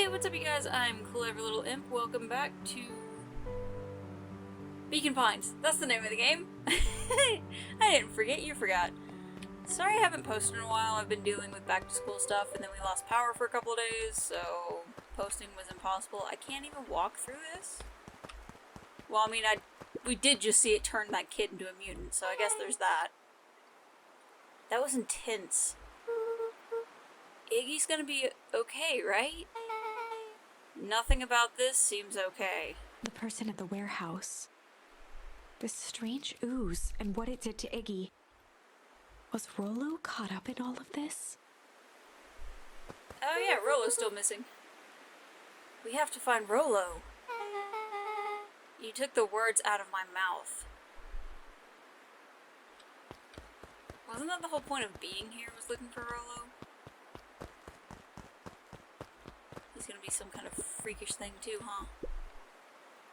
Hey, what's up you guys? I'm Clever Little Imp. Welcome back to Beacon Pines. That's the name of the game. I didn't forget, you forgot. Sorry I haven't posted in a while. I've been dealing with back to school stuff and then we lost power for a couple of days, so posting was impossible. I can't even walk through this. Well, I mean, we did just see it turn that kid into a mutant, so I guess there's that. That was intense. Iggy's gonna be okay, right? Nothing about this seems okay. The person at the warehouse. This strange ooze and what it did to Iggy. Was Rolo caught up in all of this? Oh yeah, Rolo's still missing. We have to find Rolo. You took the words out of my mouth. Wasn't that the whole point of being here, was looking for Rolo? He's gonna be some kind of freakish thing too, huh?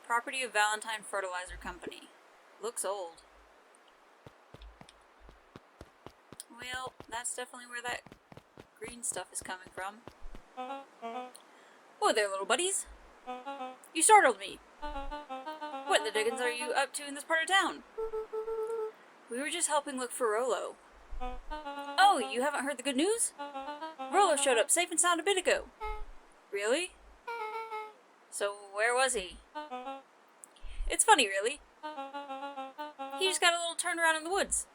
Property of Valentine Fertilizer Company. Looks old. Well, that's definitely where that green stuff is coming from. Whoa there, little buddies. You startled me. What the dickens are you up to in this part of town? We were just helping look for Rolo. Oh, you haven't heard the good news? Rolo showed up safe and sound a bit ago. Really? So where was he? It's funny, really. He just got a little turnaround in the woods.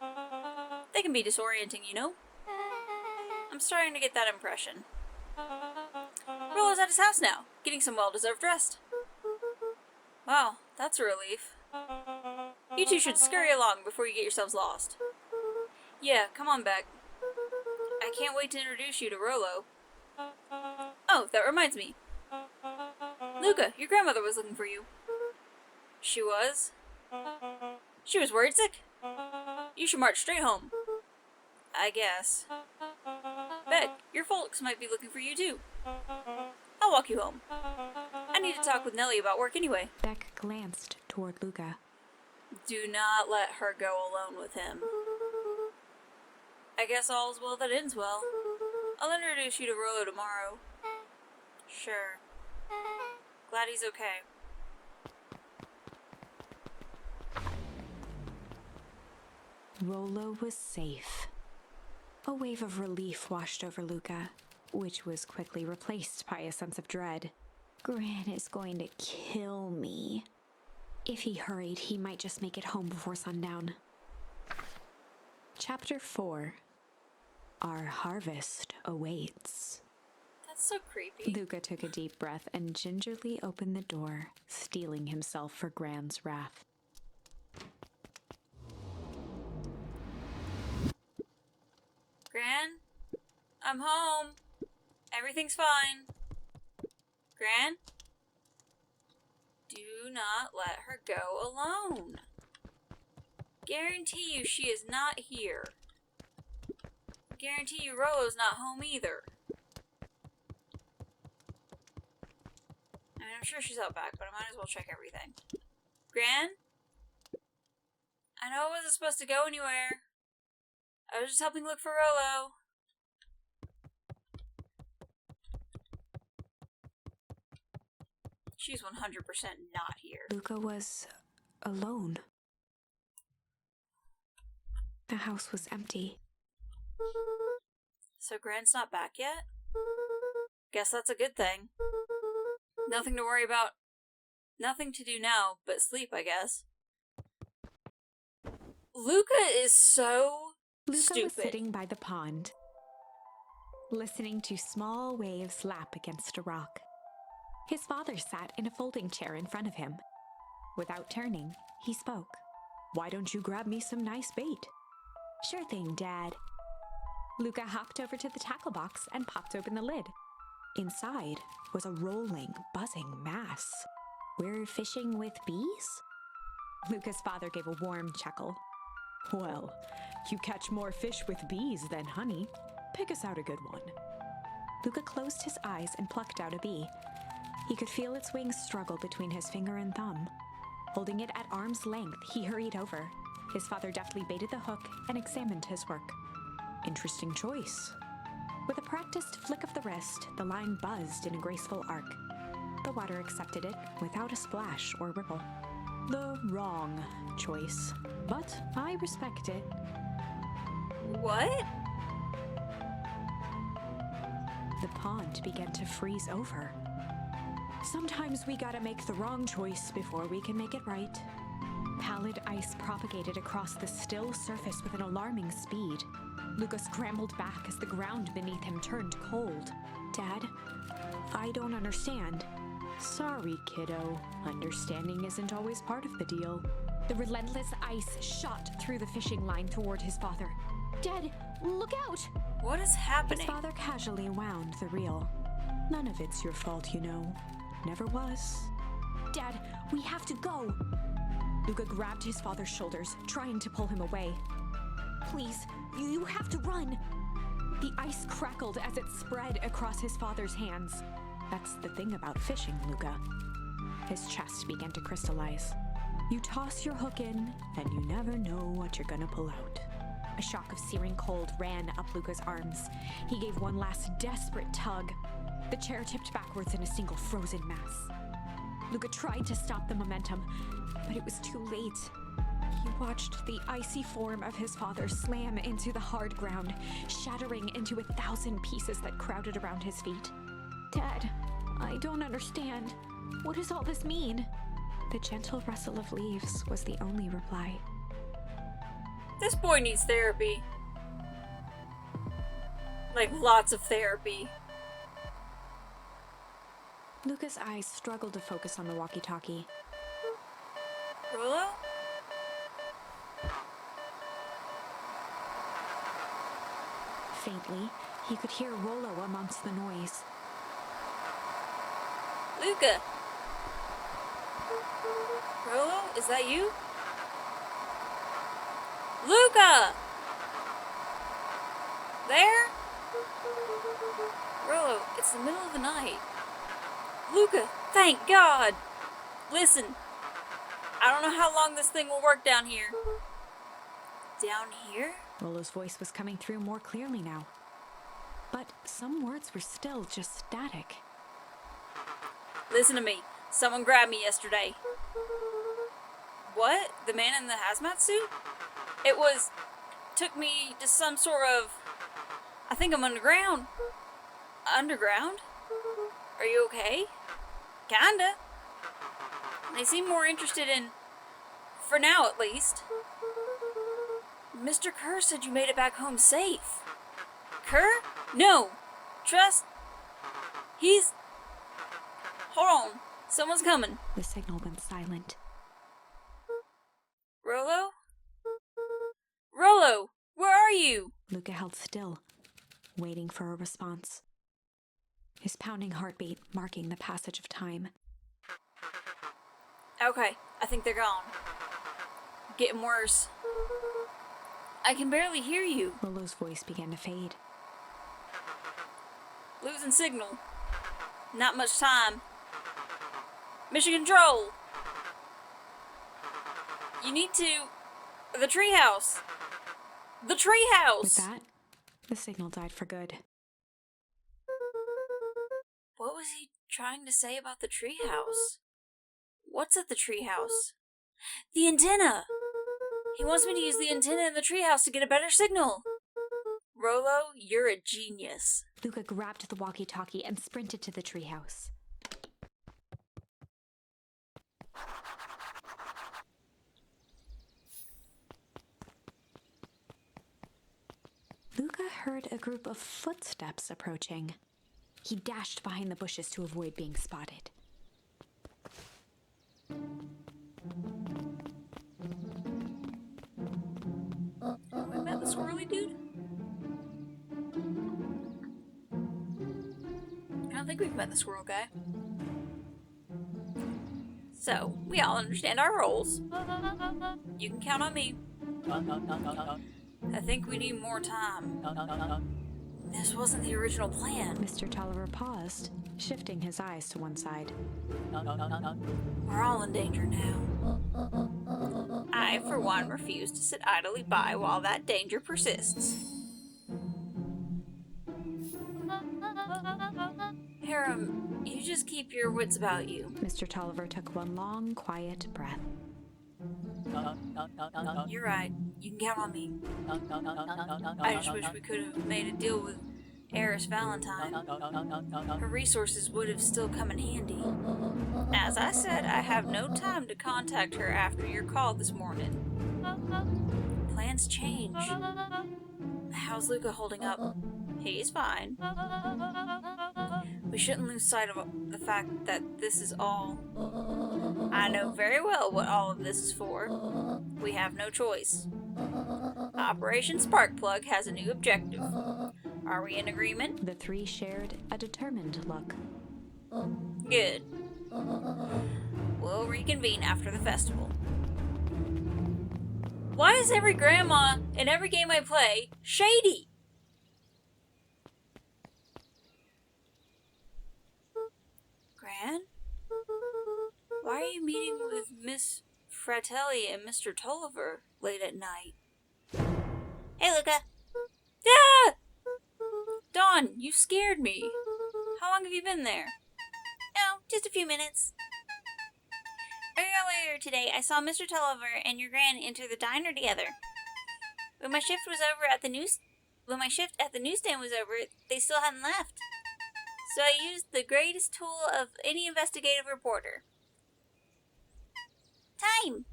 They can be disorienting, you know. I'm starting to get that impression. Rolo's at his house now, getting some well-deserved rest. Wow, that's a relief. You two should scurry along before you get yourselves lost. Yeah, come on back. I can't wait to introduce you to Rolo. Oh, that reminds me. Luka, your grandmother was looking for you. She was? She was worried sick. You should march straight home. I guess. Beck, your folks might be looking for you too. I'll walk you home. I need to talk with Nellie about work anyway. Beck glanced toward Luka. Do not let her go alone with him. I guess all's well that ends well. I'll introduce you to Rolo tomorrow. Sure. Glad he's okay. Rolo was safe. A wave of relief washed over Luka, which was quickly replaced by a sense of dread. Gran is going to kill me. If he hurried, he might just make it home before sundown. Chapter 4. Our harvest awaits. That's so creepy. Luka took a deep breath and gingerly opened the door, steeling himself for Gran's wrath. Gran? I'm home. Everything's fine. Gran? Do not let her go alone. Guarantee you she is not here. Guarantee you Rolo's not home either. I mean, I'm sure she's out back, but I might as well check everything. Gran? I know I wasn't supposed to go anywhere. I was just helping look for Rolo. She's 100% not here. Luka was alone. The house was empty. So Gran's not back yet? Guess that's a good thing. Nothing to worry about. Nothing to do now but sleep, I guess. Luka is so Luka stupid. was sitting by the pond, listening to small waves lap against a rock. His father sat in a folding chair in front of him. Without turning, he spoke. "Why don't you grab me some nice bait?" "Sure thing, Dad." Luka hopped over to the tackle box and popped open the lid. Inside was a rolling, buzzing mass. "We're fishing with bees?" Luka's father gave a warm chuckle. "Well, you catch more fish with bees than honey. Pick us out a good one." Luka closed his eyes and plucked out a bee. He could feel its wings struggle between his finger and thumb. Holding it at arm's length, he hurried over. His father deftly baited the hook and examined his work. "Interesting choice. With a practiced flick of the wrist, the line buzzed in a graceful arc. The water accepted it without a splash or ripple. The wrong choice, but I respect it. What? The pond began to freeze over. Sometimes we gotta make the wrong choice before we can make it right. Pallid ice propagated across the still surface with an alarming speed. Luka scrambled back as the ground beneath him turned cold. Dad, I don't understand. Sorry, kiddo. Understanding isn't always part of the deal. The relentless ice shot through the fishing line toward his father. Dad, look out! What is happening? His father casually wound the reel. None of it's your fault, you know. Never was. Dad, we have to go! Luka grabbed his father's shoulders, trying to pull him away. Please, you have to run! The ice crackled as it spread across his father's hands. That's the thing about fishing, Luka. His chest began to crystallize. You toss your hook in, and you never know what you're gonna pull out. A shock of searing cold ran up Luka's arms. He gave one last desperate tug. The chair tipped backwards in a single frozen mass. Luka tried to stop the momentum, but it was too late. He watched the icy form of his father slam into the hard ground, shattering into 1,000 pieces that crowded around his feet. Dad, I don't understand. What does all this mean? The gentle rustle of leaves was the only reply. This boy needs therapy. Like, lots of therapy. Luka's eyes struggled to focus on the walkie-talkie. Rolo? Faintly, he could hear Rolo amongst the noise. Luka? Rolo, is that you? Luka! There? Rolo, it's the middle of the night. Luka, thank God! Listen, I don't know how long this thing will work down here. Down here? Rolo's voice was coming through more clearly now. But some words were still just static. Listen to me. Someone grabbed me yesterday. What? The man in the hazmat suit? Took me to some sort of... I think I'm underground. Underground? Are you okay? Kinda. They seem more interested in... For now, at least. Mr. Kerr said you made it back home safe. Kerr? No. Trust... He's... Hold on. Someone's coming. The signal went silent. Rolo? Rolo! Where are you? Luka held still, waiting for a response. His pounding heartbeat marking the passage of time. Okay, I think they're gone. Getting worse. I can barely hear you. Rolo's voice began to fade. Losing signal. Not much time. Mission Control! You need to... The treehouse! The treehouse! With that, the signal died for good. What was he trying to say about the treehouse? What's at the treehouse? The antenna! He wants me to use the antenna in the treehouse to get a better signal! Rolo, you're a genius. Luka grabbed the walkie-talkie and sprinted to the treehouse. Luka heard a group of footsteps approaching. He dashed behind the bushes to avoid being spotted. Have we met the squirrely dude? I don't think we've met the squirrel guy. So, we all understand our roles. You can count on me. I think we need more time. This wasn't the original plan. Mr. Tolliver paused, shifting his eyes to one side. We're all in danger now. I, for one, refuse to sit idly by while that danger persists. Hiram, you just keep your wits about you. Mr. Tolliver took one long, quiet breath. You're right. You can count on me. I just wish we could have made a deal with Eris Valentine. Her resources would have still come in handy. As I said, I have no time to contact her after your call this morning. Plans change. How's Luka holding up? He's fine. We shouldn't lose sight of the fact that this is all... I know very well what all of this is for. We have no choice. Operation Sparkplug has a new objective. Are we in agreement? The three shared a determined look. Good. We'll reconvene after the festival. Why is every grandma in every game I play shady? Gran? Why are you meeting with Miss Fratelli and Mr. Tolliver late at night? Hey, Luka. Ah! Dawn, you scared me. How long have you been there? Oh, just a few minutes. Earlier today, I saw Mr. Tolliver and your gran enter the diner together. When my shift at the newsstand was over, they still hadn't left. So I used the greatest tool of any investigative reporter. Time!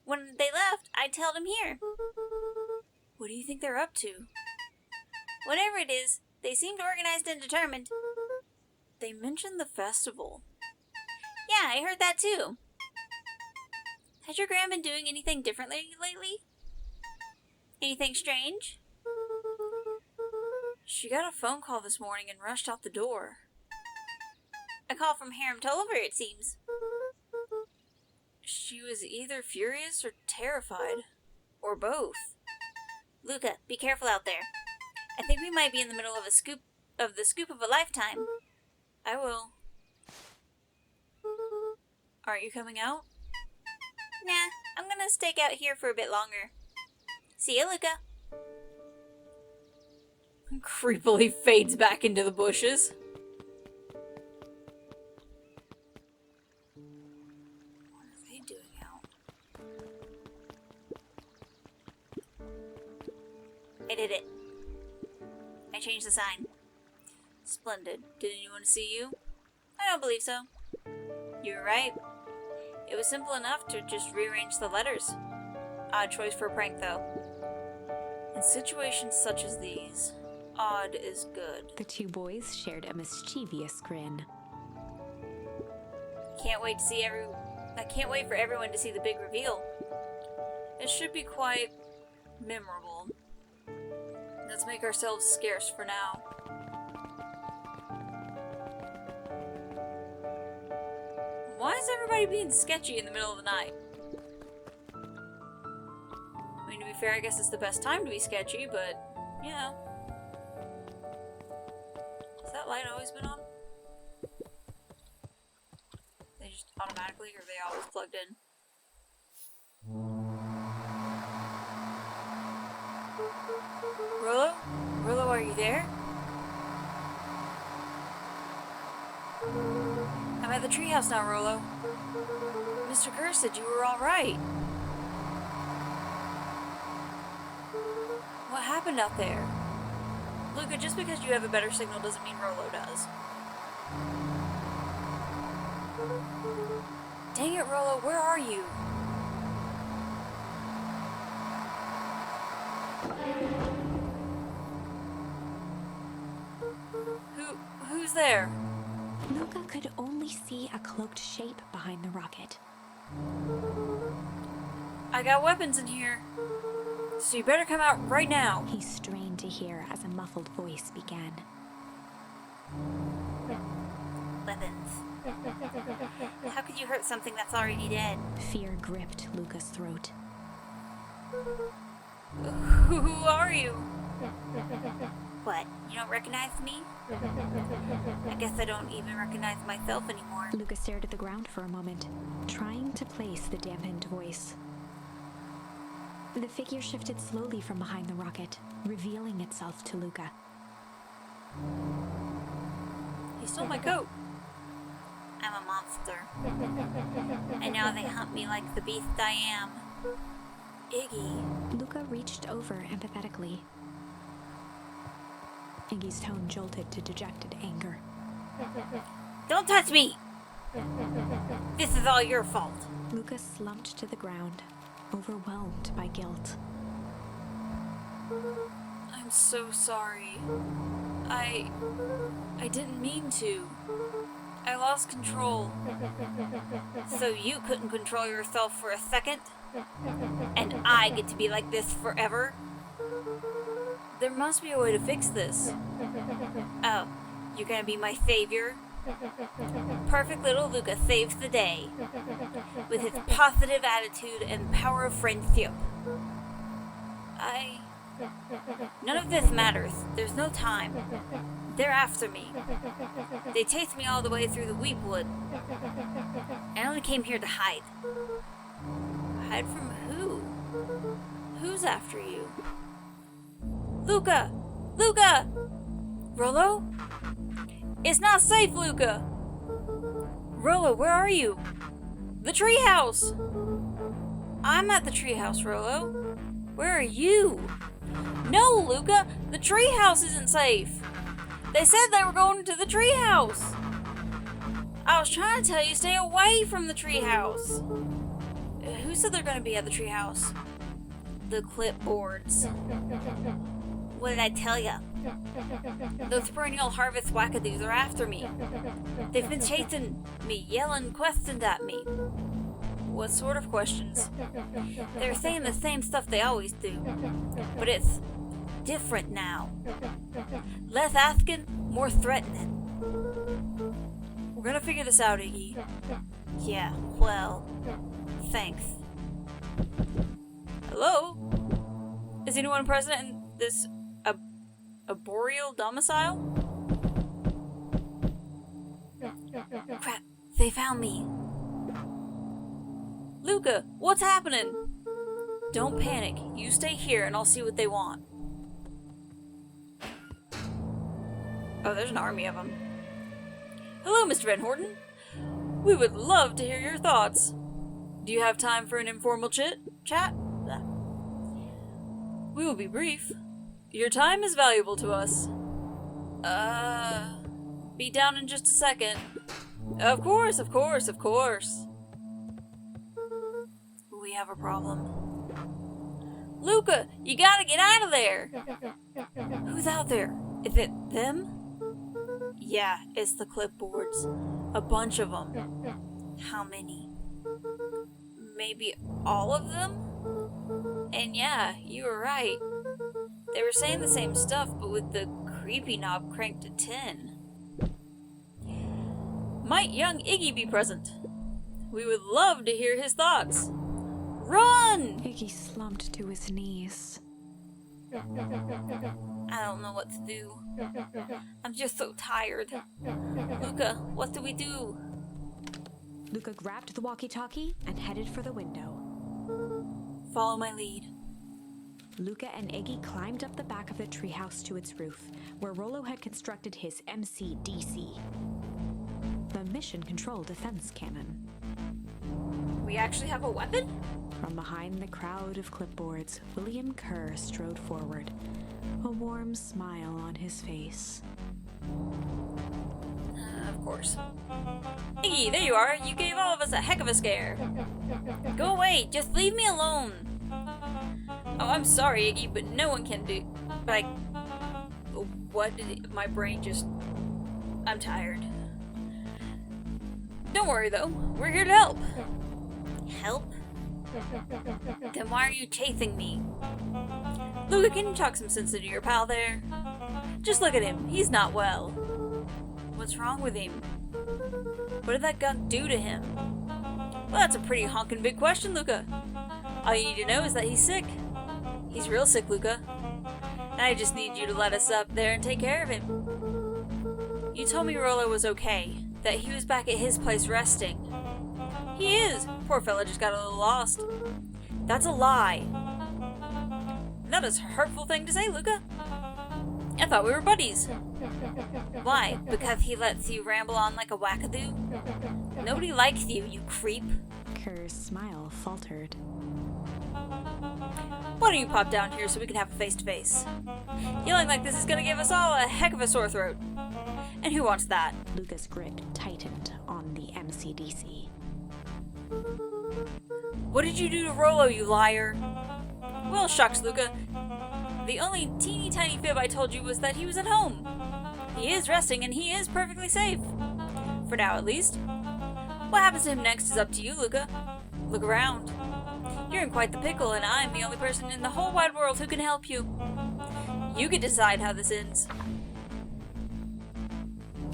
When they left, I told them here. What do you think they're up to? Whatever it is, they seemed organized and determined. They mentioned the festival. Yeah, I heard that too. Has your gran been doing anything differently lately? Anything strange? She got a phone call this morning and rushed out the door. A call from Hiram Tolliver, it seems. She was either furious or terrified. Or both. Luka, be careful out there. I think we might be in the middle of the scoop of a lifetime. I will. Aren't you coming out? Nah, I'm gonna stake out here for a bit longer. See ya, Luka. Creepily fades back into the bushes. What are they doing out? I did it. I changed the sign. Splendid. Did anyone see you? I don't believe so. You were right. It was simple enough to just rearrange the letters. Odd choice for a prank, though. In situations such as these, odd is good. The two boys shared a mischievous grin. I can't wait for everyone to see the big reveal. It should be quite memorable. Let's make ourselves scarce for now. Why is everybody being sketchy in the middle of the night? I mean, to be fair, I guess it's the best time to be sketchy, but, you know. Has that light always been on? They just automatically, or are they always plugged in? Rolo? Rolo, are you there? I'm at the treehouse now, Rolo. Mr. Kerr said you were alright. What happened out there? Luka, just because you have a better signal doesn't mean Rolo does. Dang it, Rolo, where are you? Who's there? Luka could only see a cloaked shape behind the rocket. I got weapons in here, so you better come out right now. He strained to hear as a muffled voice began. Weapons. How could you hurt something that's already dead? Fear gripped Luka's throat. Who are you? What, you don't recognize me? I guess I don't even recognize myself anymore. Luka stared at the ground for a moment, trying to place the dampened voice. The figure shifted slowly from behind the rocket, revealing itself to Luka. He stole my coat. I'm a monster. And now they hunt me like the beast I am. Iggy. Luka reached over empathetically. Iggy's tone jolted to dejected anger. Don't touch me! This is all your fault. Luka slumped to the ground, overwhelmed by guilt. I'm so sorry. I didn't mean to. I lost control. So you couldn't control yourself for a second? And I get to be like this forever? There must be a way to fix this. Oh, you're gonna be my savior? Perfect little Luka saves the day with his positive attitude and power of friendship. None of this matters. There's no time. They're after me. They chased me all the way through the weepwood. I only came here to hide. Hide from who? Who's after you? Luka! Luka! Rolo? It's not safe, Luka! Rolo, where are you? The treehouse! I'm at the treehouse, Rolo. Where are you? No, Luka! The treehouse isn't safe! They said they were going to the treehouse! I was trying to tell you, stay away from the treehouse! Who said they're going to be at the treehouse? The Clipboards. What did I tell ya? Those perennial harvest wackadoos are after me. They've been chasing me, yelling questions at me. What sort of questions? They're saying the same stuff they always do, but it's different now. Less asking, more threatening. We're gonna figure this out, Iggy. Yeah, well, thanks. Hello? Is anyone present in this arboreal domicile? Crap, they found me. Luka, what's happening? Don't panic. You stay here and I'll see what they want. Oh, there's an army of them. Hello, Mr. Van Horten. We would love to hear your thoughts. Do you have time for an informal chat? We will be brief. Your time is valuable to us. Be down in just a second. Of course. We have a problem. Luka, you gotta get out of there! Who's out there? Is it them? Yeah, it's the Clipboards. A bunch of them. How many? Maybe all of them? And yeah, you were right. They were saying the same stuff, but with the creepy knob cranked to 10. Might young Iggy be present? We would love to hear his thoughts. Run! Iggy slumped to his knees. I don't know what to do. I'm just so tired. Luka, what do we do? Luka grabbed the walkie-talkie and headed for the window. Follow my lead. Luka and Iggy climbed up the back of the treehouse to its roof, where Rolo had constructed his MCDC, the Mission Control Defense Cannon. We actually have a weapon? From behind the crowd of clipboards, William Kerr strode forward, a warm smile on his face. Of course. Iggy, there you are. You gave all of us a heck of a scare. Go away. Just leave me alone. Oh, I'm sorry, Iggy, but no one can do... Like... What did my brain just... I'm tired. Don't worry, though. We're here to help. Help? Then why are you chasing me? Luka, can you talk some sense into your pal there? Just look at him. He's not well. What's wrong with him? What did that gunk do to him? Well, that's a pretty honkin' big question, Luka. All you need to know is that he's sick. He's real sick, Luka. And I just need you to let us up there and take care of him. You told me Rolo was okay, that he was back at his place resting. He is. Poor fella just got a little lost. That's a lie. That is a hurtful thing to say, Luka. I thought we were buddies. Why? Because he lets you ramble on like a wackadoo? Nobody likes you, you creep. Kerr's smile faltered. Why don't you pop down here so we can have a face-to-face? Yelling like this is gonna give us all a heck of a sore throat. And who wants that? Luka's grip tightened on the MCDC. What did you do to Rolo, you liar? Well, shucks, Luka. The only teeny tiny fib I told you was that he was at home. He is resting and he is perfectly safe. For now, at least. What happens to him next is up to you, Luka. Look around. You're in quite the pickle, and I'm the only person in the whole wide world who can help you. You can decide how this ends.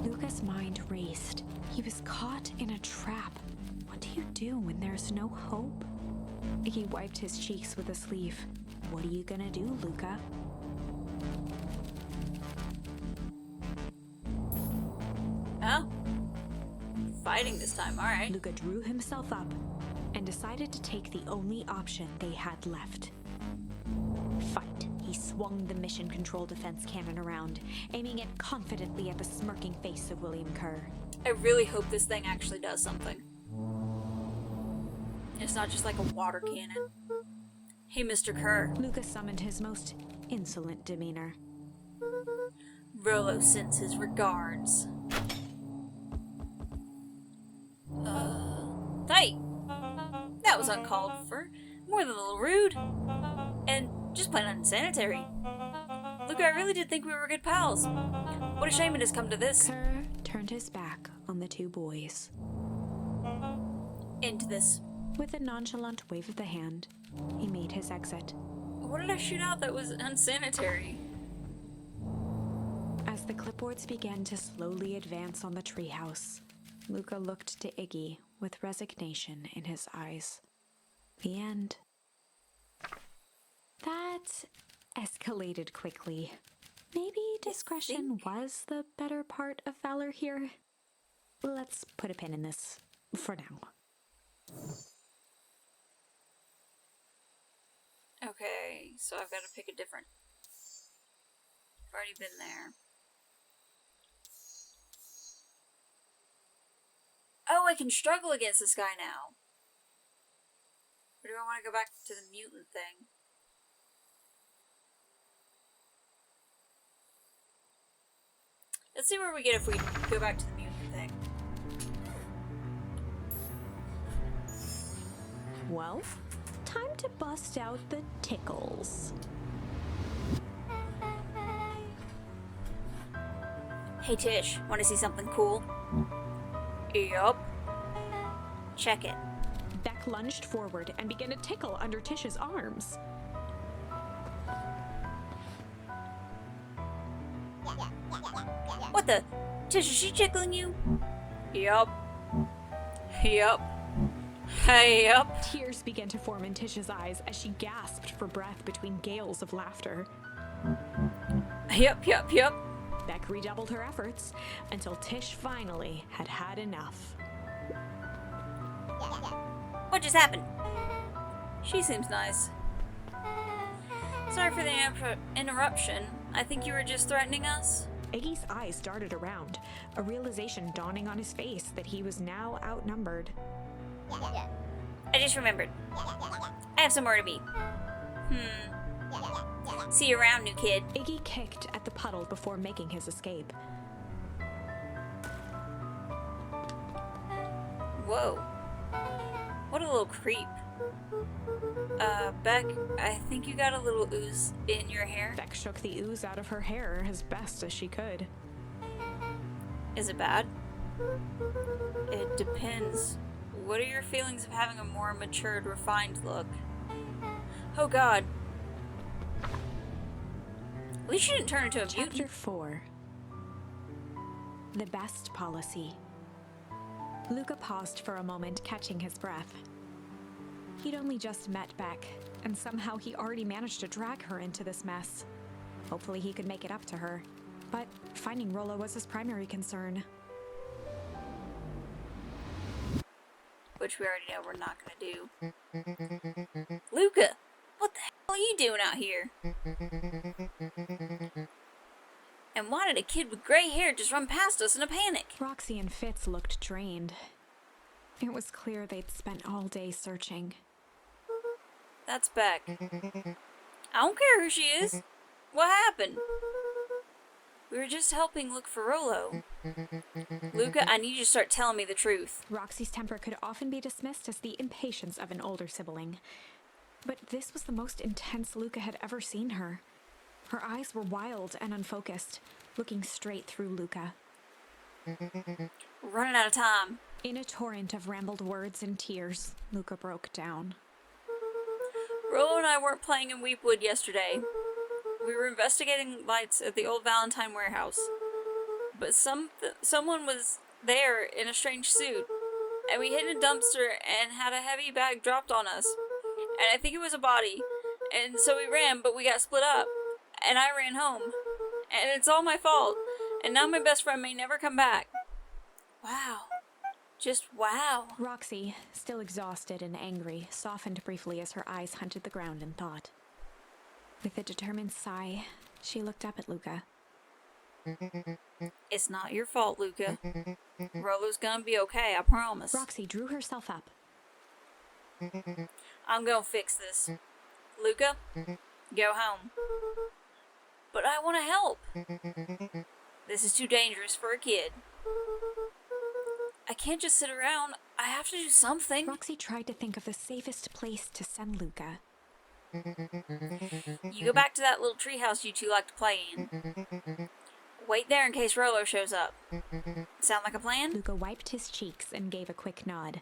Luka's mind raced. He was caught in a trap. What do you do when there's no hope? He wiped his cheeks with a sleeve. What are you gonna do, Luka? Oh. Fighting this time, alright. Luka drew himself up and decided to take the only option they had left. Fight. He swung the mission control defense cannon around, aiming it confidently at the smirking face of William Kerr. I really hope this thing actually does something. It's not just like a water cannon. Hey, Mr. Kerr. Luka summoned his most insolent demeanor. Rolo sends his regards. Hey! That was uncalled for. More than a little rude. And just plain unsanitary. Luka, I really did think we were good pals. What a shame it has come to this. Kerr turned his back on the two boys. Into this. With a nonchalant wave of the hand, he made his exit. What did I shoot out that was unsanitary? As the clipboards began to slowly advance on the treehouse, Luka looked to Iggy with resignation in his eyes. The end. That escalated quickly. Maybe discretion was the better part of valor here. Let's put a pin in this for now. Okay, so I've got to pick a different. I've already been there. Oh, I can struggle against this guy now. Or do I want to go back to the mutant thing? Let's see where we get if we go back to the mutant thing. Well, time to bust out the tickles. Hey Tish, want to see something cool? Yup. Check it. Beck lunged forward and began to tickle under Tish's arms. What the? Tish, is she tickling you? Yup. Yup. Hey, yup. Tears began to form in Tish's eyes as she gasped for breath between gales of laughter. Yup. Beck redoubled her efforts until Tish finally had had enough. What just happened? She seems nice. Sorry for the interruption. I think you were just threatening us. Iggy's eyes darted around, a realization dawning on his face that he was now outnumbered. I just remembered. I have somewhere to be. See you around, new kid. Iggy kicked at the puddle before making his escape. Whoa. What a little creep. Beck, I think you got a little ooze in your hair. Beck shook the ooze out of her hair as best as she could. Is it bad? It depends. What are your feelings of having a more matured, refined look? Oh god. At least you didn't turn into a mutant. Chapter 4. The Best Policy. Luka paused for a moment, catching his breath. He'd only just met Beck, and somehow he already managed to drag her into this mess. Hopefully he could make it up to her. But finding Rolo was his primary concern. Which we already know we're not gonna do. Luka! What the hell are you doing out here? And why did a kid with gray hair just run past us in a panic? Roxy and Fitz looked drained. It was clear they'd spent all day searching. That's Beck. I don't care who she is. What happened? We were just helping look for Rolo. Luka, I need you to start telling me the truth. Roxy's temper could often be dismissed as the impatience of an older sibling. But this was the most intense Luka had ever seen her. Her eyes were wild and unfocused, looking straight through Luka. We're running out of time. In a torrent of rambled words and tears, Luka broke down. Rolo and I weren't playing in Weepwood yesterday. We were investigating lights at the old Valentine warehouse. But someone was there in a strange suit. And we hid in a dumpster and had a heavy bag dropped on us. And I think it was a body. And so we ran, but we got split up. And I ran home. And it's all my fault. And now my best friend may never come back. Wow. Just wow. Roxy, still exhausted and angry, softened briefly as her eyes hunted the ground in thought. With a determined sigh, she looked up at Luka. It's not your fault, Luka. Rolo's gonna be okay, I promise. Roxy drew herself up. I'm gonna fix this. Luka, go home. But I want to help. This is too dangerous for a kid. I can't just sit around. I have to do something. Roxy tried to think of the safest place to send Luka. You go back to that little treehouse you two like to play in. Wait there in case Rolo shows up. Sound like a plan? Luka wiped his cheeks and gave a quick nod.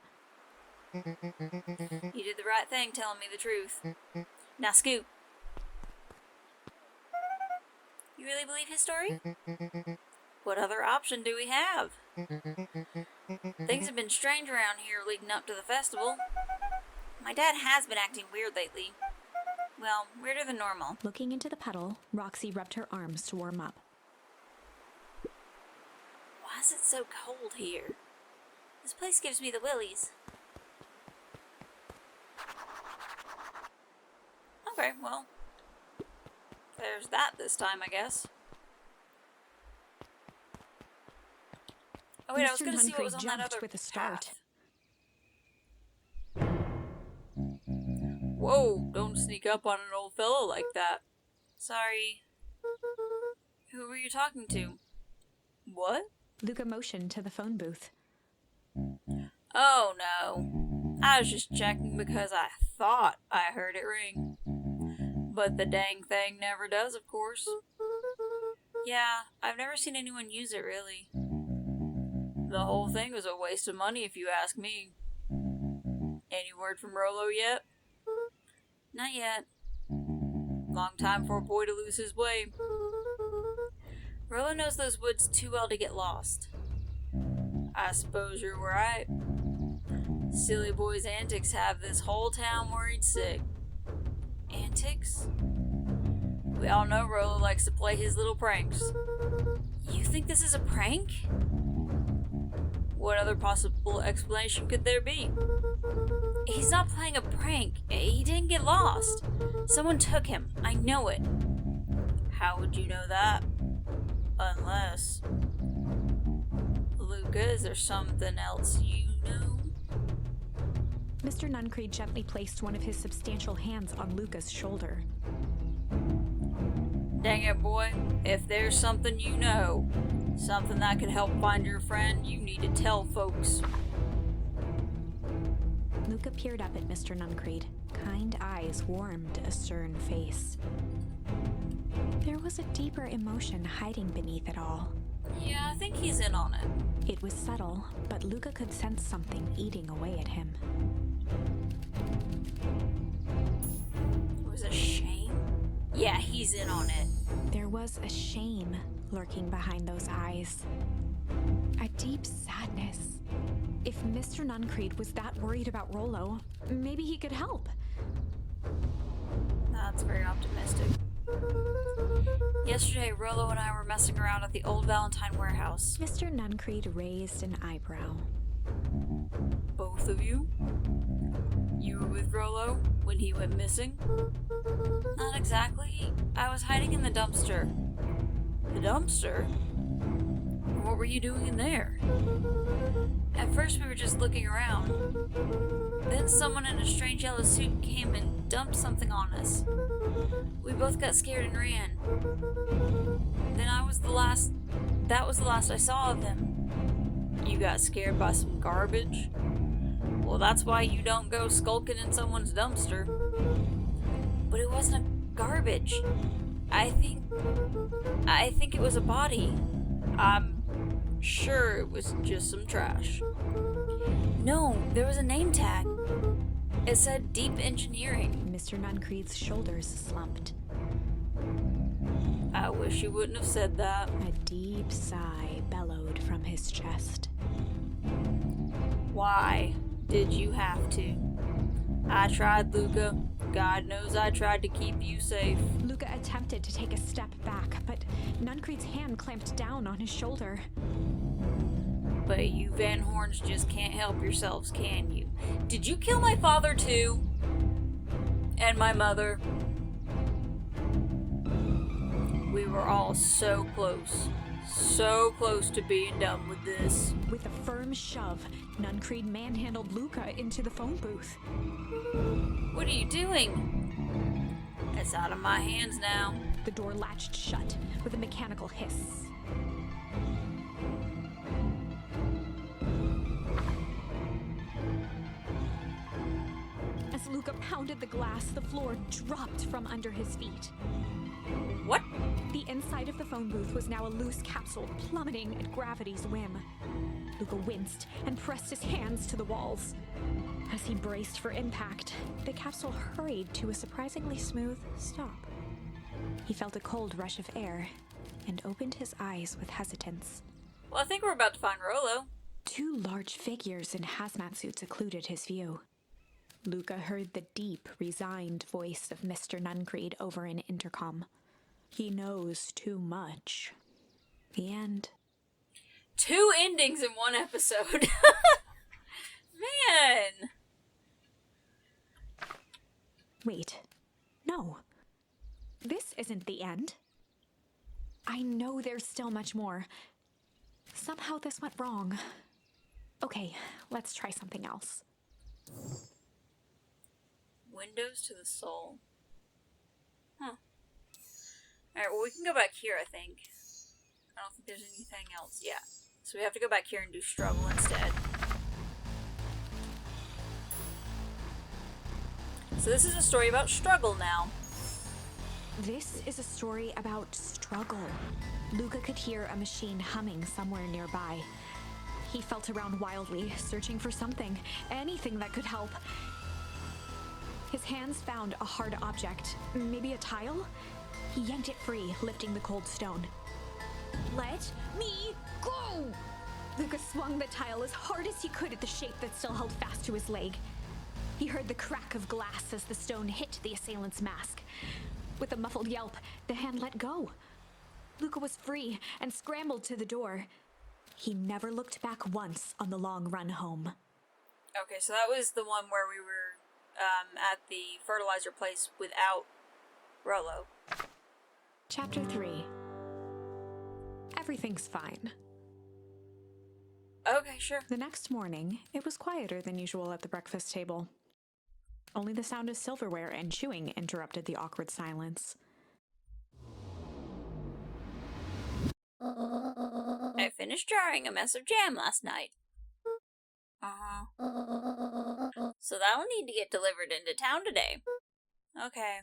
You did the right thing telling me the truth. Now scoot. You really believe his story? What other option do we have? Things have been strange around here leading up to the festival. My dad has been acting weird lately. Well, weirder than normal. Looking into the puddle, Roxy rubbed her arms to warm up. Why is it so cold here? This place gives me the willies. Okay, well, there's that this time, I guess. Oh wait, I was gonna see what was on that other with a start. path. Whoa, don't sneak up on an old fellow like that. Sorry. Who were you talking to? What? Luka motioned to the phone booth. Oh no. I was just checking because I thought I heard it ring. But the dang thing never does, of course. Yeah, I've never seen anyone use it, really. The whole thing was a waste of money, if you ask me. Any word from Rolo yet? Not yet. Long time for a boy to lose his way. Rolo knows those woods too well to get lost. I suppose you're right. Silly boy's antics have this whole town worried sick. Antics? We all know Rolo likes to play his little pranks. You think this is a prank? What other possible explanation could there be? He's not playing a prank. He didn't get lost. Someone took him. I know it. How would you know that? Unless... Luka, is there something else you know? Mr. Nuncreed gently placed one of his substantial hands on Luka's shoulder. Dang it, boy. If there's something you know, something that could help find your friend, you need to tell folks. Luka peered up at Mr. Nuncreed. Kind eyes warmed a stern face. There was a deeper emotion hiding beneath it all. Yeah, I think he's in on it. It was subtle, but Luka could sense something eating away at him. It was a shame? Yeah, he's in on it. There was a shame lurking behind those eyes. A deep sadness. If Mr. Nuncreed was that worried about Rolo, maybe he could help. That's very optimistic. Yesterday, Rolo and I were messing around at the old Valentine warehouse. Mr. Nuncreed raised an eyebrow. Both of you? You were with Rolo when he went missing? Not exactly. I was hiding in the dumpster. The dumpster? What were you doing in there? At first we were just looking around. Then someone in a strange yellow suit came and dumped something on us. We both got scared and ran. Then that was the last I saw of him. You got scared by some garbage? Well, that's why you don't go skulking in someone's dumpster. But it wasn't a garbage. I think it was a body. I'm sure it was just some trash. No, there was a name tag. It said Deep Engineering. Mr. Nuncreed's shoulders slumped. I wish you wouldn't have said that. A deep sigh bellowed from his chest. Why did you have to? I tried, Luka. God knows I tried to keep you safe. Luka attempted to take a step back, but Nuncreed's hand clamped down on his shoulder. But you Van Horns just can't help yourselves, can you? Did you kill my father too? And my mother? We were all so close to being done with this. With a firm shove, Nuncreed manhandled Luka into the phone booth. What are you doing? It's out of my hands now. The door latched shut with a mechanical hiss. As Luka pounded the glass, the floor dropped from under his feet. What? The inside of the phone booth was now a loose capsule plummeting at gravity's whim. Luka winced and pressed his hands to the walls. As he braced for impact, the capsule hurried to a surprisingly smooth stop. He felt a cold rush of air and opened his eyes with hesitance. Well, I think we're about to find Rolo. Two large figures in hazmat suits occluded his view. Luka heard the deep, resigned voice of Mr. Nuncreed over an intercom. He knows too much. The end. 2 endings in one episode. Man! Wait. No. This isn't the end. I know there's still much more. Somehow this went wrong. Okay, let's try something else. Windows to the soul. Huh. Alright, well we can go back here, I think. I don't think there's anything else. Yeah. So we have to go back here and do struggle instead. So this is a story about struggle now. This is a story about struggle. Luka could hear a machine humming somewhere nearby. He felt around wildly, searching for something, anything that could help. His hands found a hard object, maybe a tile? He yanked it free, lifting the cold stone. Let me go! Luka swung the tile as hard as he could at the shape that still held fast to his leg. He heard the crack of glass as the stone hit the assailant's mask. With a muffled yelp, the hand let go. Luka was free and scrambled to the door. He never looked back once on the long run home. Okay, so that was the one where we were at the fertilizer place without Rolo. Chapter 3. Everything's fine. Okay, sure. The next morning, it was quieter than usual at the breakfast table. Only the sound of silverware and chewing interrupted the awkward silence. I finished jarring a mess of jam last night. So that'll need to get delivered into town today. Okay.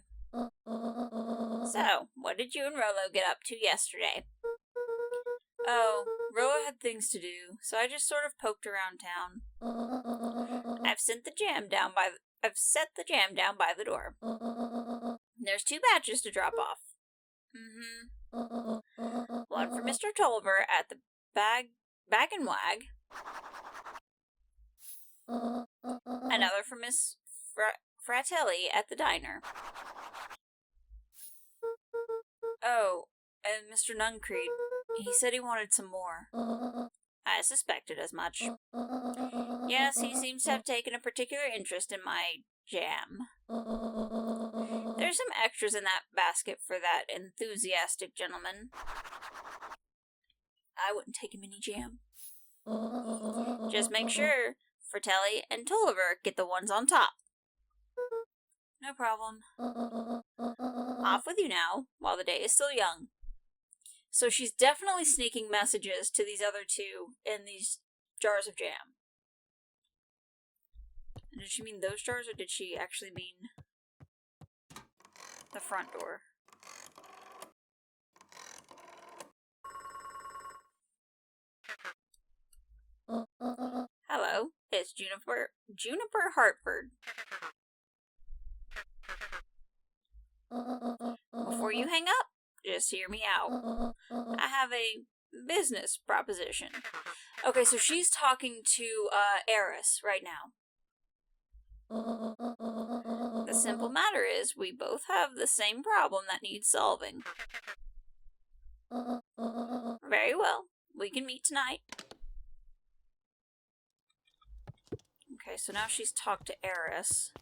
So, what did you and Rolo get up to yesterday? Oh, Rolo had things to do, so I just sort of poked around town. I've set the jam down by the door. There's 2 batches to drop off. One for Mr. Tolliver at the Bag and Wag. Another for Miss Fratelli at the diner. Oh, and Mr. Nuncreed. He said he wanted some more. I suspected as much. Yes, he seems to have taken a particular interest in my jam. There's some extras in that basket for that enthusiastic gentleman. I wouldn't take him any jam. Just make sure Fratelli and Tolliver get the ones on top. No problem. Off with you now, while the day is still young. So she's definitely sneaking messages to these other two in these jars of jam. And did she mean those jars, or did she actually mean the front door? Hello, it's Juniper Hartford. Before you hang up, just hear me out. I have a business proposition. Okay, so she's talking to Eris right now. The simple matter is, we both have the same problem that needs solving. Very well, we can meet tonight. Okay, so now she's talked to Eris.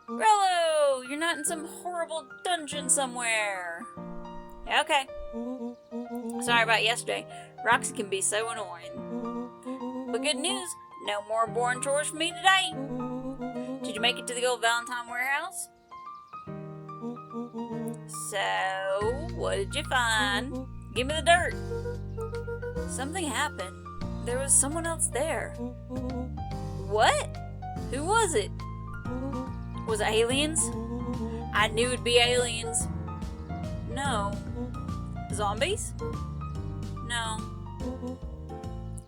Rolo, you're not in some horrible dungeon somewhere. Yeah, okay. Sorry about yesterday. Roxy can be so annoying. But good news, no more boring chores for me today. Did you make it to the old Valentine warehouse? So, what did you find? Give me the dirt. Something happened. There was someone else there. What? Who was it? Was it aliens? I knew it'd be aliens. No. Zombies? No.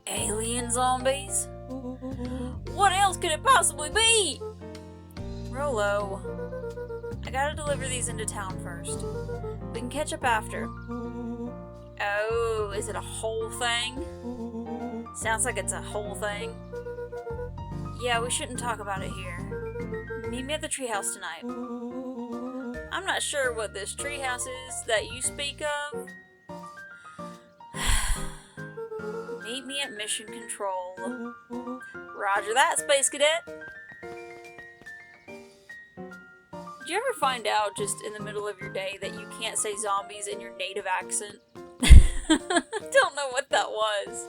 Alien zombies? What else could it possibly be? Rolo, I gotta deliver these into town first. We can catch up after. Oh, is it a whole thing? Sounds like it's a whole thing. Yeah, we shouldn't talk about it here. Meet me at the treehouse tonight. I'm not sure what this treehouse is that you speak of. Meet me at Mission Control. Roger that, Space Cadet. Did you ever find out just in the middle of your day that you can't say zombies in your native accent? Don't know what that was.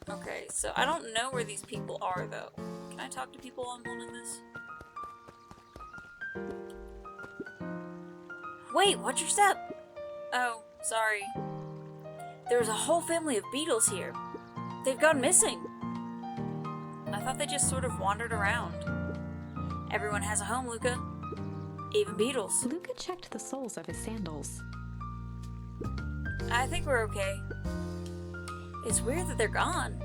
Okay, so I don't know where these people are, though. Can I talk to people on one of this? Wait, watch your step! Oh, sorry. There was a whole family of beetles here. They've gone missing. I thought they just sort of wandered around. Everyone has a home, Luka. Even beetles. Luka checked the soles of his sandals. I think we're okay. It's weird that they're gone.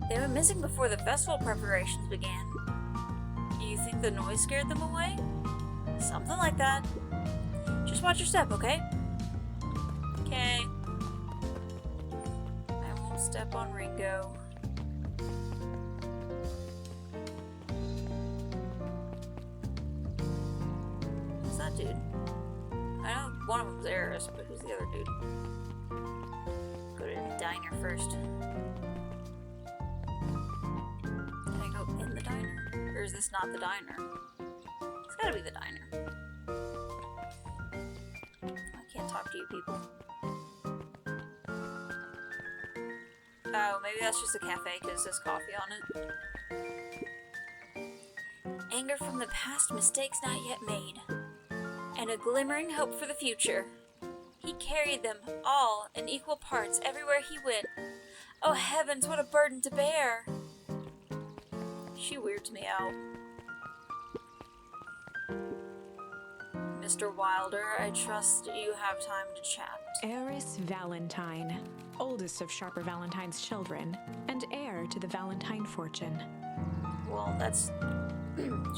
They went missing before the festival preparations began. You think the noise scared them away? Something like that. Just watch your step, okay? Okay. I won't step on Ringo. Who's that dude? I know one of them's Eris, but who's the other dude? Go to the diner first. Can I go in the diner? Or is this not the diner? It's gotta be the diner. I can't talk to you people. Oh, maybe that's just a cafe because there's coffee on it. Anger from the past, mistakes not yet made, and a glimmering hope for the future. He carried them all in equal parts everywhere he went. Oh heavens, what a burden to bear! She weirds me out. Mr. Wilder, I trust you have time to chat. Eris Valentine, oldest of Sharper Valentine's children, and heir to the Valentine fortune. Well, that's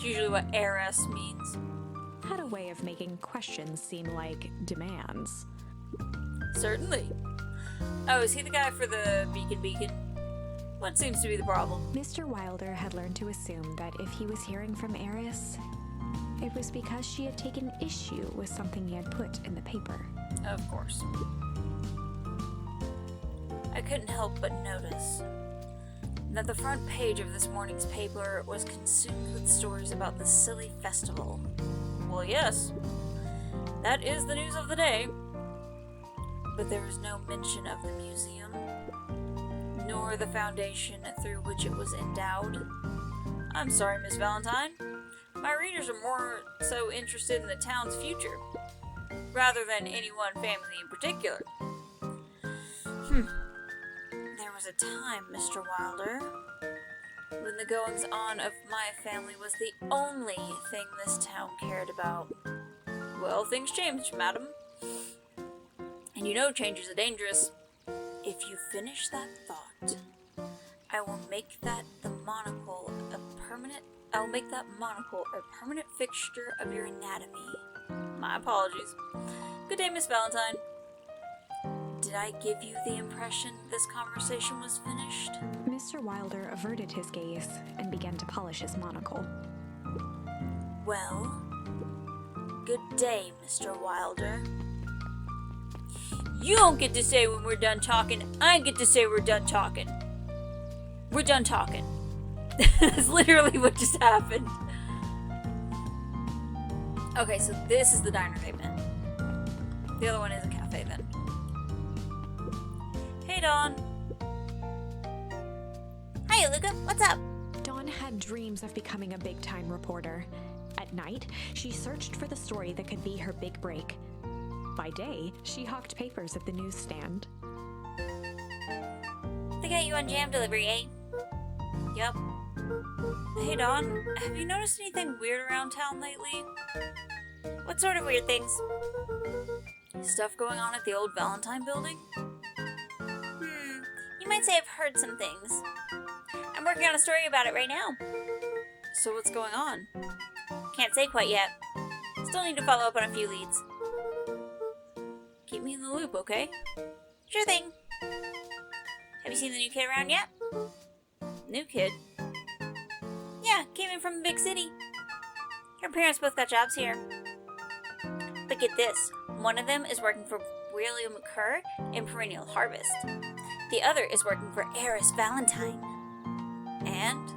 usually what heiress means. Had a way of making questions seem like demands. Certainly. Oh, is he the guy for the beacon? What seems to be the problem? Mr. Wilder had learned to assume that if he was hearing from Eris, it was because she had taken issue with something he had put in the paper. Of course. I couldn't help but notice. that the front page of this morning's paper was consumed with stories about the silly festival. Well, yes, that is the news of the day. But there was no mention of the museum, nor the foundation through which it was endowed. I'm sorry, Miss Valentine. My readers are more so interested in the town's future, rather than any one family in particular. There was a time, Mr. Wilder, when the goings-on of my family was the only thing this town cared about. Well, things change, madam. And you know changes are dangerous. If you finish that thought, I will make that monocle a permanent fixture of your anatomy. My apologies. Good day, Miss Valentine. Did I give you the impression this conversation was finished? Mr. Wilder averted his gaze and began to polish his monocle. Well, good day, Mr. Wilder. You don't get to say when we're done talking. I get to say we're done talking. We're done talking. That's literally what just happened. Okay, so this is the diner they meant. The other one is a cafe then. Hey, Dawn. Hiya, Luka. What's up? Dawn had dreams of becoming a big-time reporter. At night, she searched for the story that could be her big break. By day, she hawked papers at the newsstand. They got you on jam delivery, eh? Yup. Hey, Dawn. Have you noticed anything weird around town lately? What sort of weird things? Stuff going on at the old Valentine building? You might say I've heard some things. I'm working on a story about it right now. So what's going on? Can't say quite yet. Still need to follow up on a few leads. Keep me in the loop, okay? Sure thing. Have you seen the new kid around yet? New kid? Yeah, came in from the big city. Her parents both got jobs here. But get this, one of them is working for William Kerr in Perennial Harvest. The other is working for Heiress Valentine. And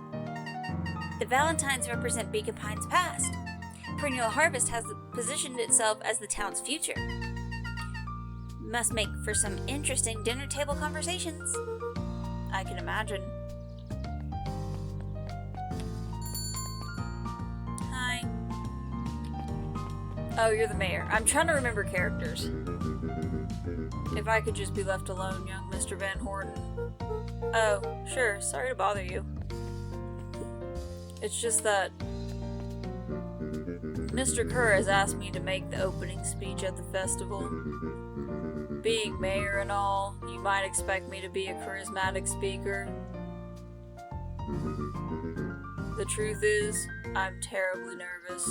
the Valentines represent Beacon Pine's past. Perennial Harvest has positioned itself as the town's future. Must make for some interesting dinner table conversations. I can imagine. Hi. Oh, you're the mayor. I'm trying to remember characters. If I could just be left alone, young Mr. Van Horten. Oh, sure. Sorry to bother you. It's just that Mr. Kerr has asked me to make the opening speech at the festival. Being mayor and all, you might expect me to be a charismatic speaker. The truth is, I'm terribly nervous.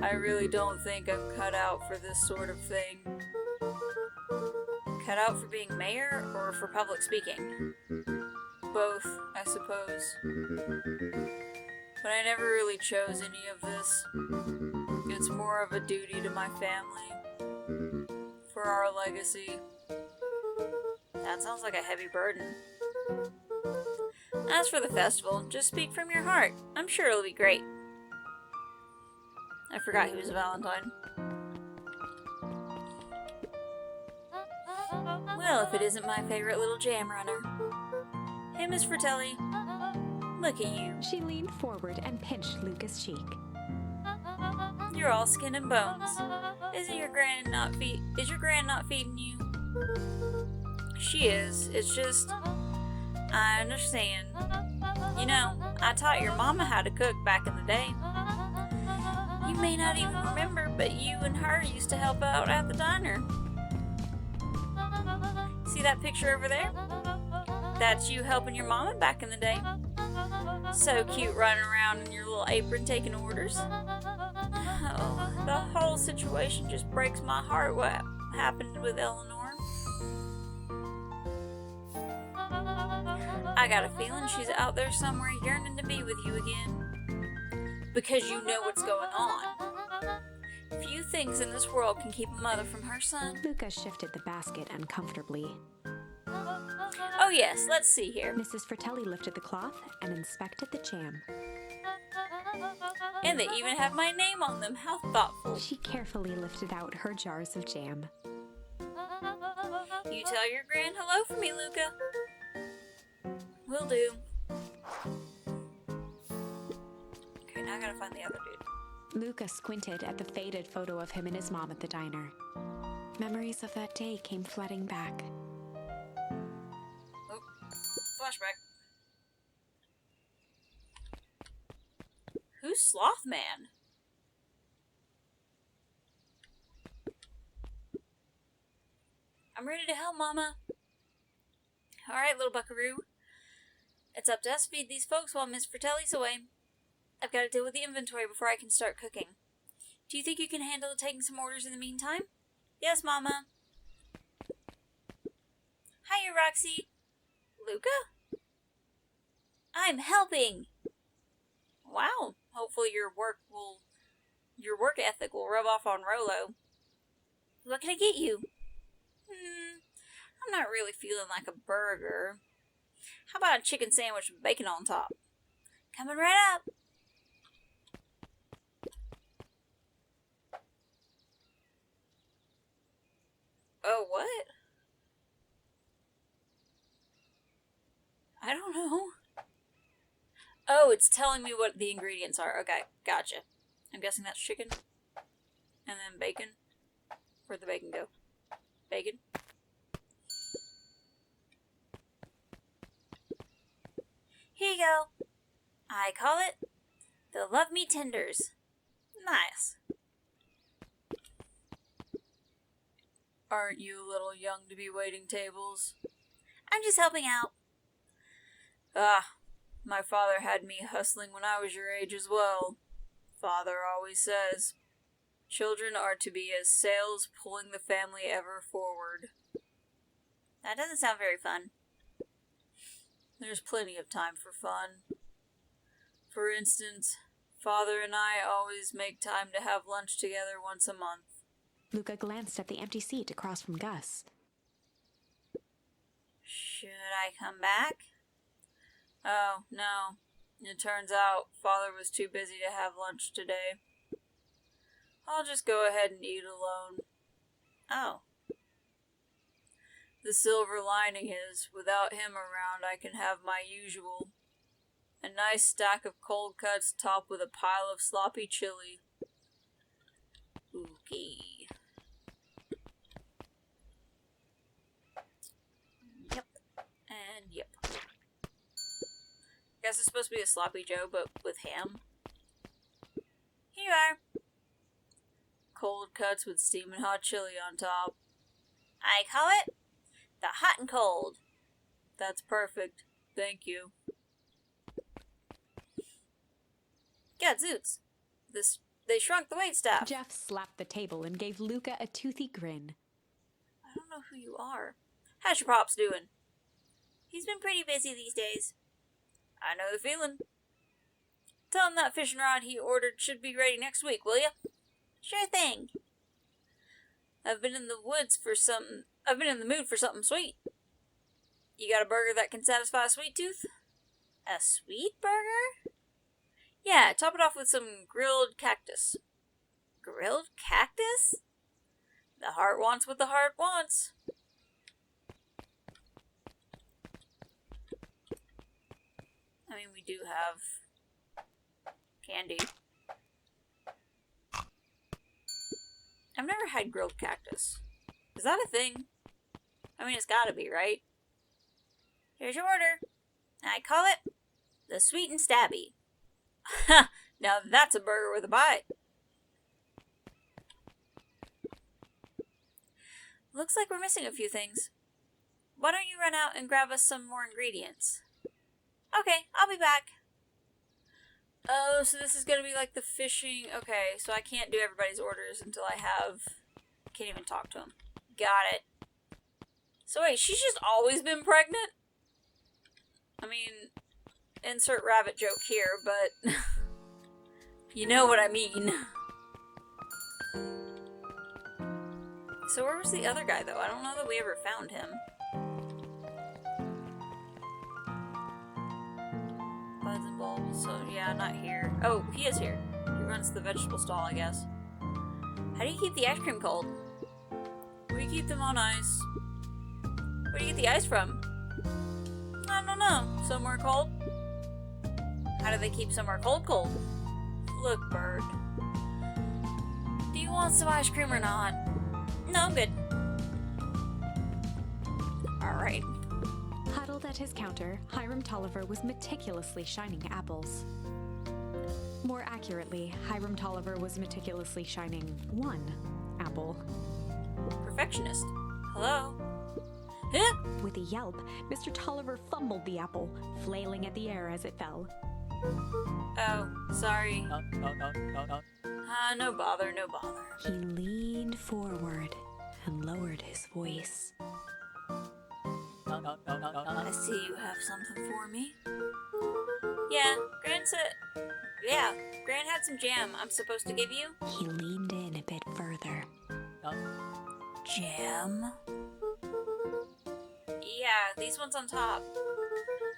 I really don't think I'm cut out for this sort of thing. Cut out for being mayor or for public speaking? Both, I suppose. But I never really chose any of this. It's more of a duty to my family. For our legacy. That sounds like a heavy burden. As for the festival, just speak from your heart. I'm sure it'll be great. I forgot he was a Valentine. Well, if it isn't my favorite little jam runner. Hey, Miss Fratelli. Look at you. She leaned forward and pinched Luka's cheek. You're all skin and bones. Is your gran not feeding you? She is. It's just, I understand. You know, I taught your mama how to cook back in the day. You may not even remember, but you and her used to help out at the diner. See that picture over there? That's you helping your mama back in the day. So cute running around in your little apron taking orders. Oh, the whole situation just breaks my heart what happened with Eleanor. I got a feeling she's out there somewhere yearning to be with you again. Because you know what's going on. Few things in this world can keep a mother from her son. Luka shifted the basket uncomfortably. Oh yes, let's see here. Mrs. Fratelli lifted the cloth and inspected the jam. And they even have my name on them. How thoughtful. She carefully lifted out her jars of jam. You tell your grand hello for me, Luka. Will do. Okay, now I gotta find the other dude. Luka squinted at the faded photo of him and his mom at the diner. Memories of that day came flooding back. Oh, flashback. Who's Slothman? I'm ready to help, Mama. Alright, little buckaroo. It's up to us to feed these folks while Miss Fratelli's away. I've got to deal with the inventory before I can start cooking. Do you think you can handle taking some orders in the meantime? Yes, Mama. Hiya, Roxy. Luka? I'm helping. Wow. Hopefully your work ethic will rub off on Rolo. What can I get you? I'm not really feeling like a burger. How about a chicken sandwich with bacon on top? Coming right up. Oh, what? I don't know. Oh, it's telling me what the ingredients are. Okay, gotcha. I'm guessing that's chicken. And then bacon. Where'd the bacon go? Bacon. Here you go. I call it the Love Me Tenders. Nice. Aren't you a little young to be waiting tables? I'm just helping out. My father had me hustling when I was your age as well. Father always says, children are to be as sails pulling the family ever forward. That doesn't sound very fun. There's plenty of time for fun. For instance, Father and I always make time to have lunch together once a month. Luka glanced at the empty seat across from Gus. Should I come back? Oh, no. It turns out Father was too busy to have lunch today. I'll just go ahead and eat alone. Oh. The silver lining is, without him around, I can have my usual. A nice stack of cold cuts topped with a pile of sloppy chili. Okay. Yep. And yep. Guess it's supposed to be a sloppy Joe, but with ham. Here you are. Cold cuts with steaming hot chili on top. I call it the hot and cold. That's perfect. Thank you. Gadzooks. They shrunk the waitstaff. Jeff slapped the table and gave Luka a toothy grin. I don't know who you are. How's your pops doing? He's been pretty busy these days. I know the feeling. Tell him that fishing rod he ordered should be ready next week, will ya? Sure thing. I've been in the mood for something sweet. You got a burger that can satisfy a sweet tooth? A sweet burger? Yeah, top it off with some grilled cactus. Grilled cactus? The heart wants what the heart wants. I mean, we do have candy. I've never had grilled cactus. Is that a thing? I mean, it's gotta be, right? Here's your order. I call it the Sweet and Stabby. Ha! Now that's a burger with a bite. Looks like we're missing a few things. Why don't you run out and grab us some more ingredients? Okay, I'll be back. Oh, so this is gonna be like the fishing. Okay, so I can't do everybody's orders until I can't even talk to them. Got it. So wait, she's just always been pregnant? I mean, insert rabbit joke here, but you know what I mean. So where was the other guy, though? I don't know that we ever found him. So, yeah, not here. Oh, he is here. He runs the vegetable stall, I guess. How do you keep the ice cream cold? We keep them on ice. Where do you get the ice from? I don't know. Somewhere cold? How do they keep somewhere cold? Look, Bird. Do you want some ice cream or not? No, I'm good. Alright. Huddled at his counter, Hiram Tolliver was meticulously shining apples. More accurately, Hiram Tolliver was meticulously shining one apple. Perfectionist. Hello? Huh? With a yelp, Mr. Tolliver fumbled the apple, flailing at the air as it fell. Oh, sorry. No bother. He leaned forward and lowered his voice. I see you have something for me. Yeah, Gran had some jam I'm supposed to give you. He leaned in a bit further. Jam? Yeah, these ones on top.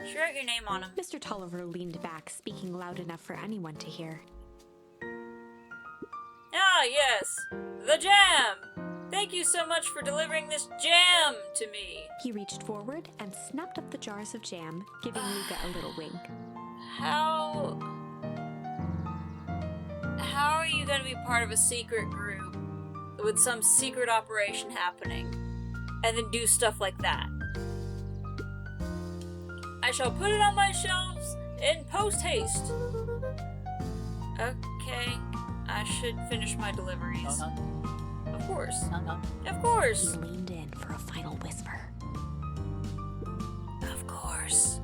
She wrote your name on them. Mr. Tolliver leaned back, speaking loud enough for anyone to hear. Ah, yes! The jam! Thank you so much for delivering this jam to me! He reached forward and snapped up the jars of jam, giving Luka a little wink. How are you going to be part of a secret group with some secret operation happening and then do stuff like that? I shall put it on my shelves in post-haste. Okay, I should finish my deliveries. Of course. Of course. He leaned in for a final whisper. Of course.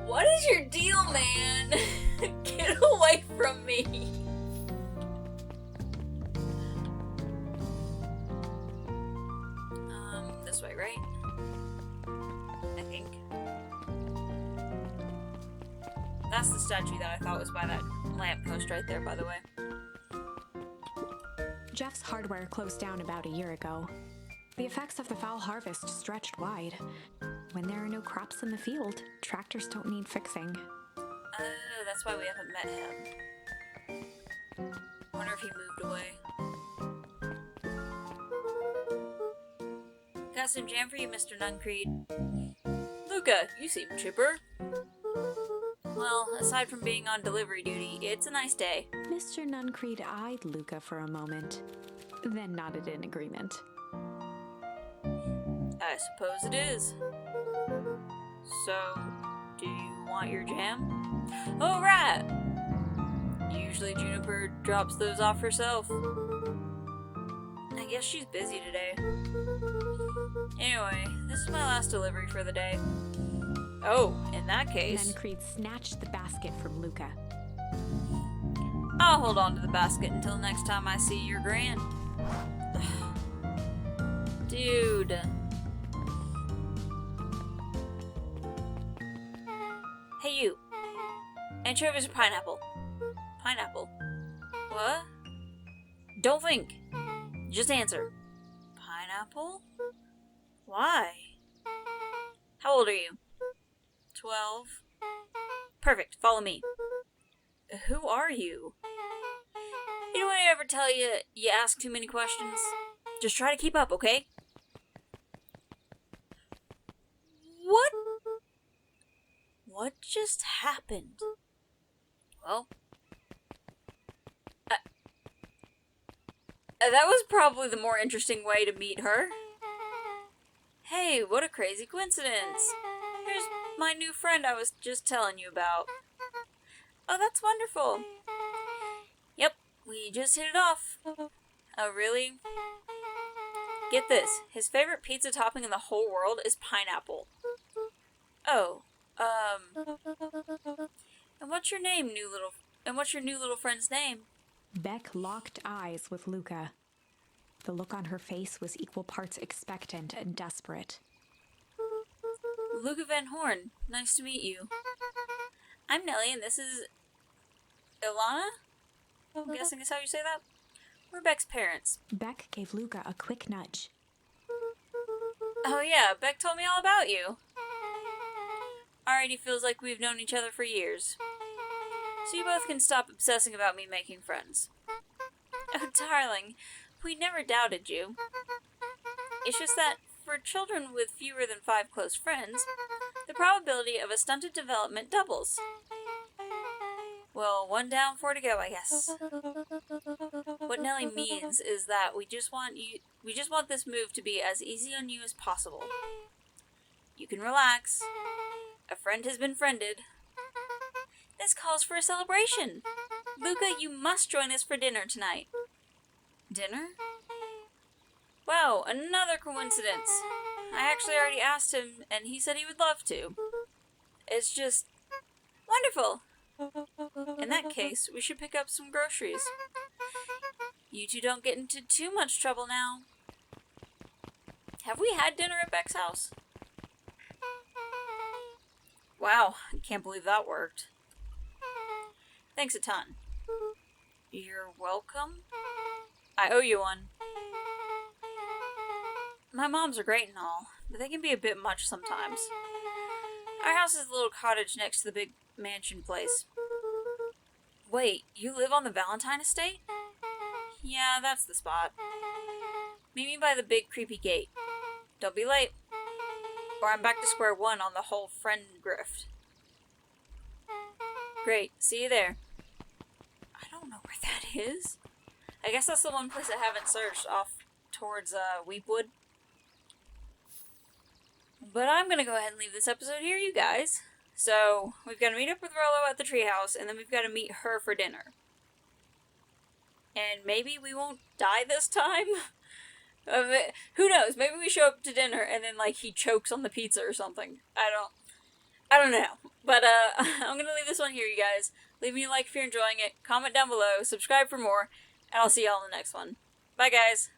What is your deal, man? Get away from me. This way, right? I think. That's the statue that I thought was by that lamppost right there, by the way. Jeff's hardware closed down about a year ago. The effects of the foul harvest stretched wide. When there are no crops in the field, tractors don't need fixing. Oh, that's why we haven't met him. Wonder if he moved away. Got some jam for you, Mr. Nuncreed. Luka, you seem chipper. Well, aside from being on delivery duty, it's a nice day. Mr. Nuncreed eyed Luka for a moment, then nodded in agreement. I suppose it is. So, do you want your jam? Oh, right! Usually Juniper drops those off herself. I guess she's busy today. Anyway, this is my last delivery for the day. Oh, in that case... Nuncreed snatched the basket from Luka. I'll hold on to the basket until next time I see your Gran. Dude. Hey, you. Anchovies or pineapple? Pineapple. What? Don't think. Just answer. Pineapple? Why? How old are you? 12. Perfect. Follow me. Who are you? Anyone ever tell you you ask too many questions? Just try to keep up, okay? What? What just happened? Well, that was probably the more interesting way to meet her. Hey, what a crazy coincidence. Here's my new friend I was just telling you about. Oh, that's wonderful. Yep, we just hit it off. Oh, really? Get this. His favorite pizza topping in the whole world is pineapple. Oh, and what's your new little friend's name? Beck locked eyes with Luka. The look on her face was equal parts expectant and desperate. Luka Van Horn. Nice to meet you. I'm Nellie, and this is... Ilana? I'm guessing is how you say that? We're Beck's parents. Beck gave Luka a quick nudge. Oh yeah, Beck told me all about you. Already feels like we've known each other for years. So you both can stop obsessing about me making friends. Oh, darling, we never doubted you. It's just that, for children with fewer than 5 close friends, the probability of a stunted development doubles. Well, 1 down, 4 to go, I guess. What Nellie means is that we just want this move to be as easy on you as possible. You can relax. A friend has been friended. This calls for a celebration. Luka, you must join us for dinner tonight. Dinner? Wow, another coincidence. I actually already asked him, and he said he would love to. It's just wonderful. In that case, we should pick up some groceries. You two don't get into too much trouble now. Have we had dinner at Beck's house? Wow, I can't believe that worked. Thanks a ton. You're welcome? I owe you one. My moms are great and all, but they can be a bit much sometimes. Our house is a little cottage next to the big mansion place. Wait, you live on the Valentine estate? Yeah, that's the spot. Meet me by the big creepy gate. Don't be late, or I'm back to square one on the whole friend grift. Great, see you there. I don't know where that is. I guess that's the one place I haven't searched, off towards Weepwood. But I'm gonna go ahead and leave this episode here, you guys. So, we've got to meet up with Rolo at the treehouse, and then we've got to meet her for dinner. And maybe we won't die this time? Who knows? Maybe we show up to dinner, and then, like, he chokes on the pizza or something. I don't know. But, I'm gonna leave this one here, you guys. Leave me a like if you're enjoying it, comment down below, subscribe for more, and I'll see y'all in the next one. Bye, guys!